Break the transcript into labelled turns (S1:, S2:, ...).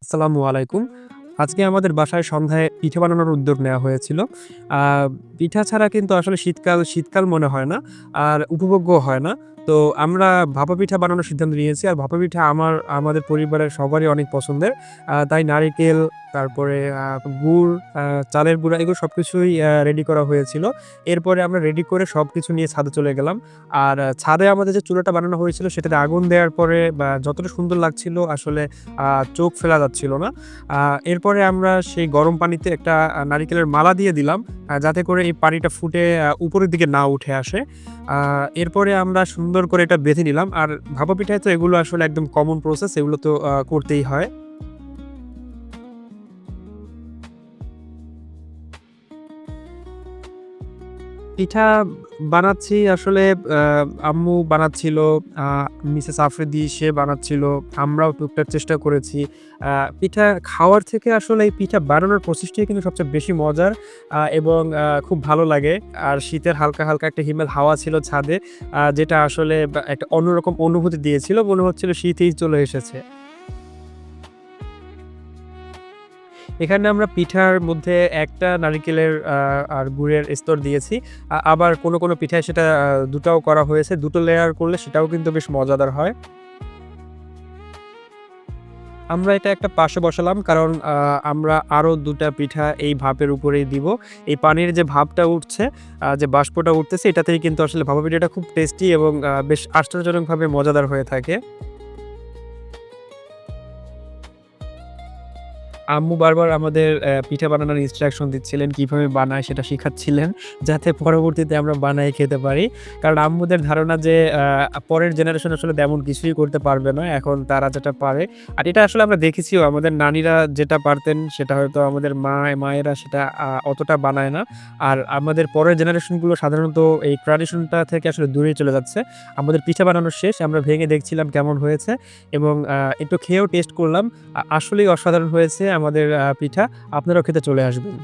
S1: আসসালামু আলাইকুম। আজকে আমাদের বাসায় সন্ধ্যায় পিঠা বানানোর উদ্যোগ নেওয়া হয়েছিল। আ পিঠা ছাড়া কিন্তু আসলে শীতকাল মনে হয় না। আর উপভোগ্যও হয় না। তো আমরা ভাপা পিঠা বানানোর সিদ্ধান্ত নিয়েছি। আর ভাপা পিঠা আমাদের পরিবারের সবারই অনেক পছন্দের। তাই নারিকেল, তারপরে গুড়, চালের গুঁড়া এগুলো সবকিছুই রেডি করা হয়েছিল। এরপরে আমরা রেডি করে সবকিছু নিয়ে ছাদে চলে গেলাম। আর ছাদে আমাদের যে চুলাটা বানানো হয়েছিল সেটাতে আগুন দেওয়ার পরে যতটা সুন্দর লাগছিল আসলে আ চোখ ফেলা যাচ্ছিল না। আ এরপরে আমরা সেই গরম পানিতে একটা নারিকেলের মালা দিয়ে দিলাম। যাতে করে এই পানিটা ফুটে উপরের দিকে না উঠে আসে। আ এরপরে আমরা সুন্দর করে এটা বেঁধে নিলাম। আর ভাপা পিঠায় তো এগুলো আসলে একদম কমন প্রসেস, এগুলো তো করতেই হয়। পিঠা বানাচ্ছি আসলে আ আম্মু বানাচ্ছিল, আ মিসেস আফ্রিদি সে বানাচ্ছিল। আমরাও টুকটাক চেষ্টা করেছি। আ পিঠা খাওয়ার থেকে আসলে এই পিঠা বানানোর প্রসেসটাই কিন্তু সবচেয়ে বেশি মজার এবং খুব ভালো লাগে। আর শীতের হালকা একটা হিমেল হাওয়া ছিল ছাদে, যেটা আসলে একটা অন্যরকম অনুভূতি দিয়েছিল। মনে হচ্ছিল শীতই চলে এসেছে। এখানে আমরা পিঠার মধ্যে একটা নারিকেলের আর গুড়ের স্তর দিয়েছি। আবার কোনো পিঠায় সেটা ২ টাও করা হয়েছে। ২ টো লেয়ার করলে সেটাও কিন্তু বেশ মজাদার হয়। আমরা এটা একটা পাশে বসালাম কারণ আমরা আরো ২ টা পিঠা এই ভাপের উপরেই দিব। এই পানির যে ভাপটা উঠছে, যে বাষ্পটা উঠতেছে এটাতেই কিন্তু আসলে ভাপা পিঠাটা খুব টেস্টি এবং বেশ আশ্চর্যজনকভাবে মজাদার হয়ে থাকে। আম্মু বারবার আমাদের পিঠা বানানোর ইনস্ট্রাকশন দিচ্ছিলেন, কিভাবে বানায় সেটা শিখাচ্ছিলেন। যাতে পরবর্তীতে আমরা বানায়ে খেতে পারি। কারণ আম্মুদের ধারণা যে পরের জেনারেশন আসলে তেমন কিছুই করতে পারবে না। এখন তারা যেটা পারে, আর এটা আসলে আমরা দেখেছিও আমাদের নানীরা যেটা পারতেন সেটা হয়তো আমাদের মায়েরা সেটা অতটা বানায় না। আর আমাদের পরের জেনারেশন গুলো সাধারণত এই ট্র্যাডিশনটা থেকে আসলে দূরেই চলে যাচ্ছে। আমাদের পিঠা বানানো শেষ। আমরা ভেঙে দেখছিলাম কেমন হয়েছে এবং একটু খেয়েও টেস্ট করলাম। আসলেই অসাধারণ হয়েছে আমাদের পিঠা। আপনারাও খেতে চলে আসবেন।